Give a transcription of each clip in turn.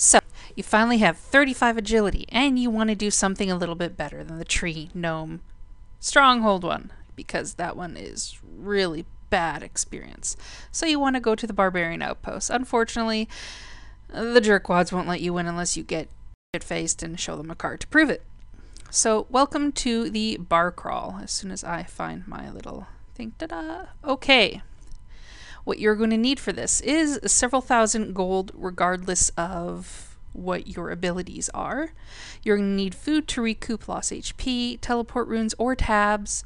So, you finally have 35 agility, and you want to do something a little bit better than the tree gnome stronghold one, because that one is really bad experience. So you want to go to the barbarian outpost. Unfortunately, the jerkwads won't let you in unless you get shit-faced and show them a card to prove it. So welcome to the BarCrawl. As soon as I find my little thing, ta-da! Okay. What you're going to need for this is several thousand gold regardless of what your abilities are. You're going to need food to recoup lost HP, teleport runes or tabs,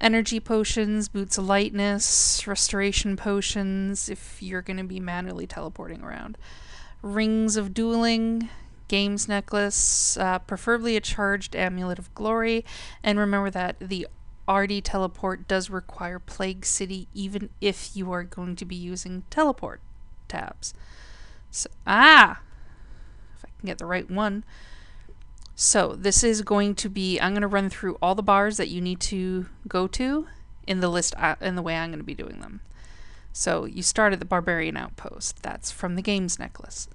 energy potions, boots of lightness, restoration potions if you're going to be manually teleporting around, rings of dueling, games necklace, preferably a charged amulet of glory, and remember that the Ardougne teleport does require Plague City even if you are going to be using teleport tabs. So, if I can get the right one. So this is going to be, I'm going to run through all the bars that you need to go to in the list, in the way I'm going to be doing them. So you start at the Barbarian Outpost. That's from the Games Necklace.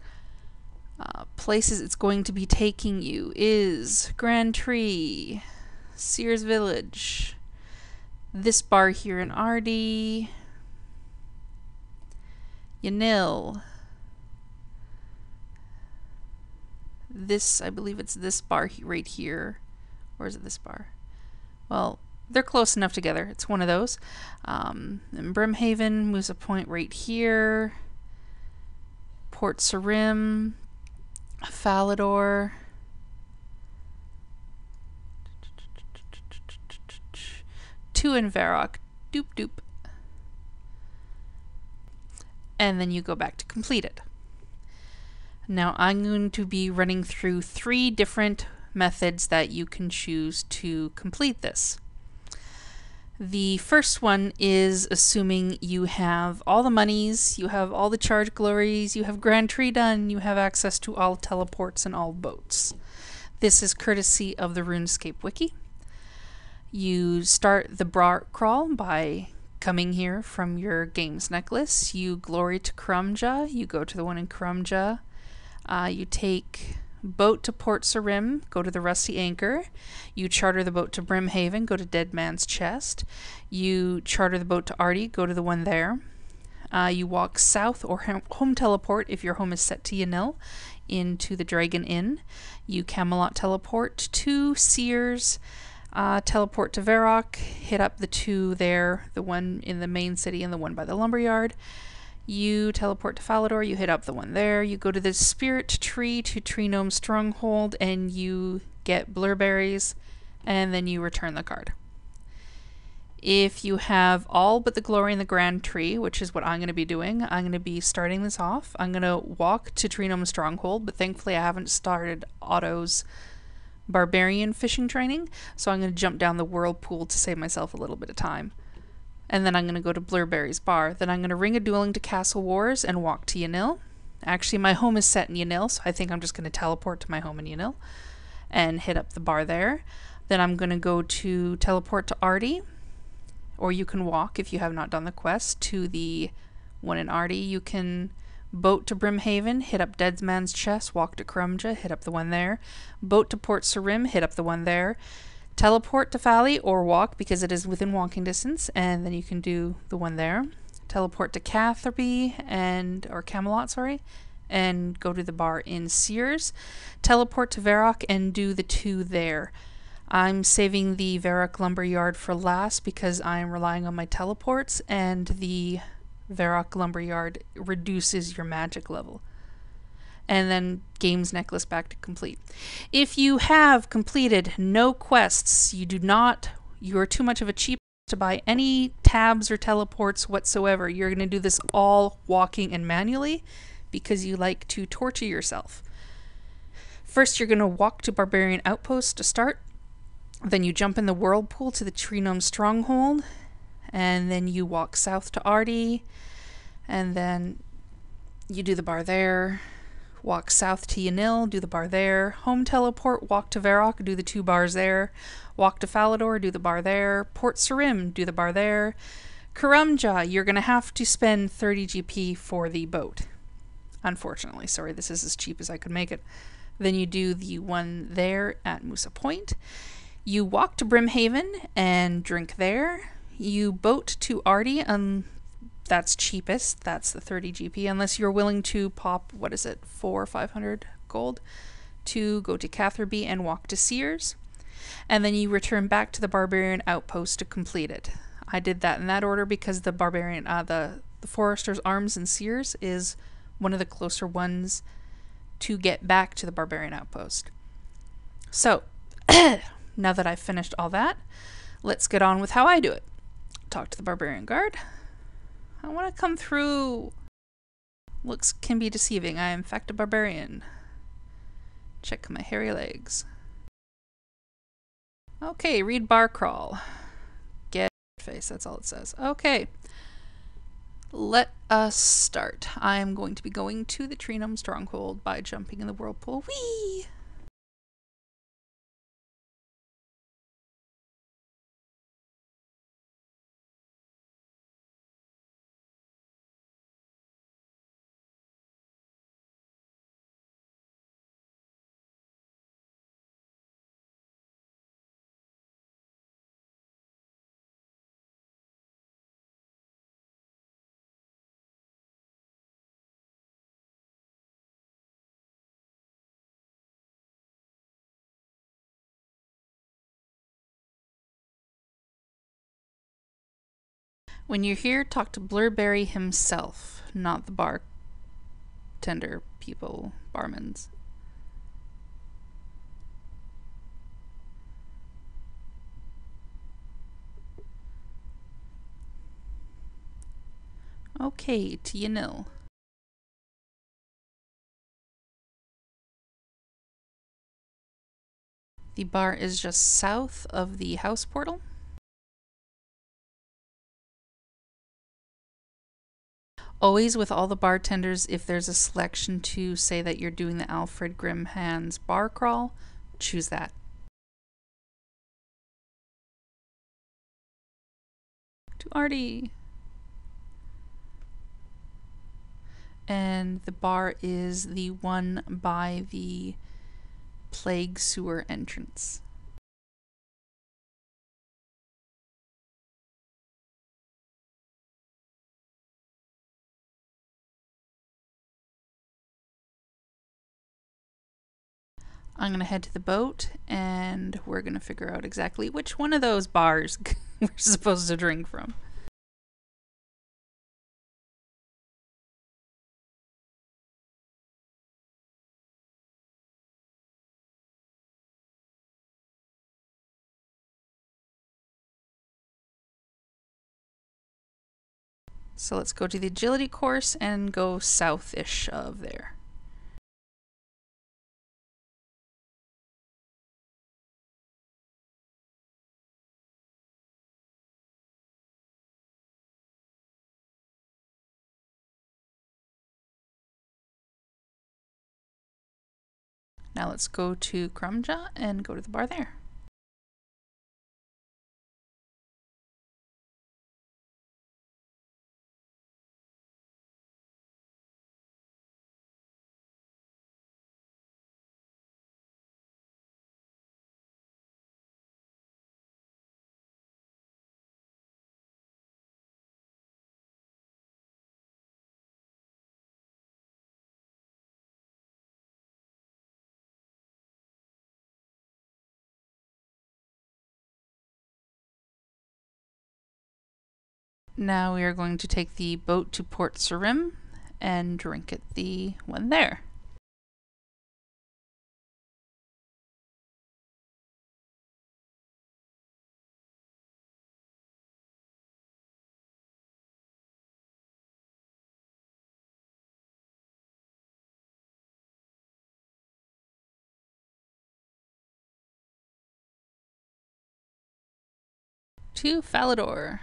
Places it's going to be taking you is Grand Tree, Sears Village, this bar here in Ardougne, Yanille, this, I believe it's this bar right here, or is it this bar? Well, they're close enough together. It's one of those. And Brimhaven moves a point right here, Port Sarim, Falador, two in Varrock, doop doop, and then you go back to complete it. Now I'm going to be running through 3 different methods that you can choose to complete this. The first one is assuming you have all the monies, you have all the charged glories, you have Grand Tree done, you have access to all teleports and all boats. This is courtesy of the RuneScape wiki. You start the BarCrawl by coming here from your games necklace. You glory to Crumja, you go to the one in Crumja. You take boat to Port Sarim, go to the Rusty Anchor. You charter the boat to Brimhaven, go to Dead Man's Chest. You charter the boat to Ardougne, go to the one there. You walk south or home teleport if your home is set to Yanille into the Dragon Inn. You Camelot teleport to Sears, teleport to Varrock, hit up the 2 there, the one in the main city and the one by the lumberyard. You teleport to Falador, you hit up the one there, you go to the Spirit Tree to Tree Gnome Stronghold, and you get blurberries, and then you return the card. If you have all but the glory in the Grand Tree, which is what I'm going to be doing, I'm going to be starting this off. I'm going to walk to Tree Gnome Stronghold, but thankfully I haven't started Otto's Barbarian fishing training, so I'm going to jump down the whirlpool to save myself a little bit of time. And then I'm going to go to Blurberry's bar. Then I'm going to ring a dueling to Castle Wars and walk to Yanille. Actually, my home is set in Yanille, so I think I'm just going to teleport to my home in Yanille and hit up the bar there. Then I'm going to go to teleport to Ardougne, or you can walk if you have not done the quest to the one in Ardougne. You can boat to Brimhaven, hit up Dead Man's Chest, walk to Crumja, hit up the one there. Boat to Port Sarim, hit up the one there. Teleport to Fally or walk because it is within walking distance, and then you can do the one there. Teleport to Catherby or Camelot, sorry, and go to the bar in Sears. Teleport to Varrock and do the 2 there. I'm saving the Varrock Lumberyard for last because I'm relying on my teleports, and the Varrock Lumberyard reduces your magic level. And then Games Necklace back to complete. If you have completed no quests, you are too much of a cheap to buy any tabs or teleports whatsoever. You're going to do this all walking and manually because you like to torture yourself. First, you're going to walk to Barbarian Outpost to start. Then you jump in the whirlpool to the Tree Gnome Stronghold. And then you walk south to Ardougne. And then you do the bar there. Walk south to Yanille, do the bar there. Home teleport, walk to Varrock, do the 2 bars there. Walk to Falador, do the bar there. Port Sarim, do the bar there. Crumja, you're going to have to spend 30 GP for the boat. Unfortunately, sorry, this is as cheap as I could make it. Then you do the one there at Musa Point. You walk to Brimhaven and drink there. You boat to Ardougne, and that's cheapest. That's the 30 GP, unless you're willing to pop, what is it, 400 or 500 gold to go to Catherby and walk to Sears. And then you return back to the Barbarian Outpost to complete it. I did that in that order because the Barbarian, the Forester's Arms in Sears is one of the closer ones to get back to the Barbarian Outpost. So, now that I've finished all that, let's get on with how I do it. Talk to the Barbarian Guard. I want to come through. Looks can be deceiving. I am in fact a barbarian. Check my hairy legs. Okay, read BarCrawl. Get face, that's all it says. Okay. Let us start. I'm going to be going to the Tree Gnome Stronghold by jumping in the whirlpool. Whee! When you're here, talk to Blurberry himself, not the bartender people, barmans. Okay, to Yanille. The bar is just south of the house portal. Always with all the bartenders, if there's a selection to say that you're doing the Alfred Grimhands BarCrawl, choose that. To Ardougne. And the bar is the one by the plague sewer entrance. I'm going to head to the boat, and we're going to figure out exactly which one of those bars we're supposed to drink from. So let's go to the agility course and go south-ish of there. Now let's go to Crumja and go to the bar there. Now we are going to take the boat to Port Sarim and drink at the one there. To Falador.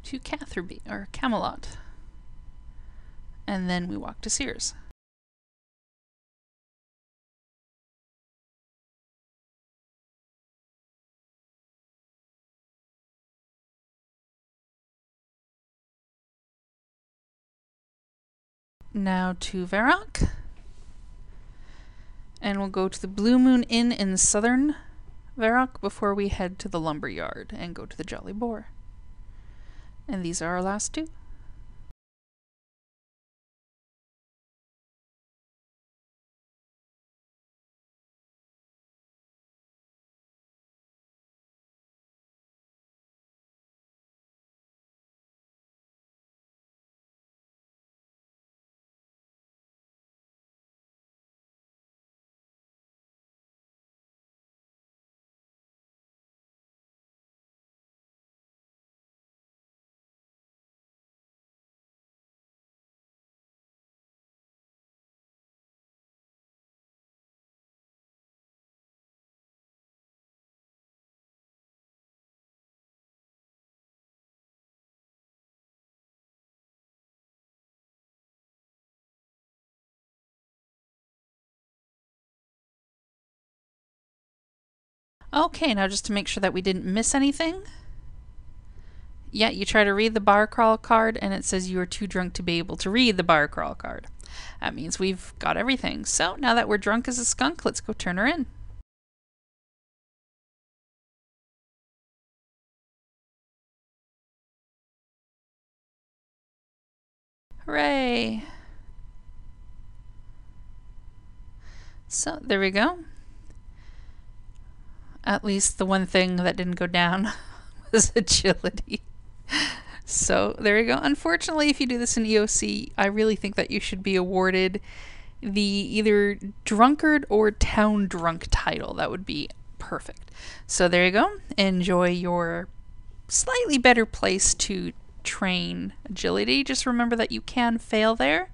To Catherby, or Camelot. And then we walk to Sears. now to Varrock. And we'll go to the Blue Moon Inn in southern Varrock before we head to the lumber yard and go to the Jolly Boar. And these are our last two. Okay, now just to make sure that we didn't miss anything. Yeah, you try to read the BarCrawl card and it says you are too drunk to be able to read the BarCrawl card. That means we've got everything. So now that we're drunk as a skunk, let's go turn her in. Hooray! So there we go. At least the one thing that didn't go down was agility. So there you go. Unfortunately, if you do this in EOC, I really think that you should be awarded the either drunkard or town drunk title. That would be perfect. So there you go. Enjoy your slightly better place to train agility. Just remember that you can fail there,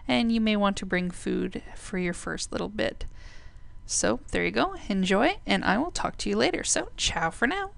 and you may want to bring food for your first little bit. So there you go. Enjoy, and I will talk to you later. So ciao for now.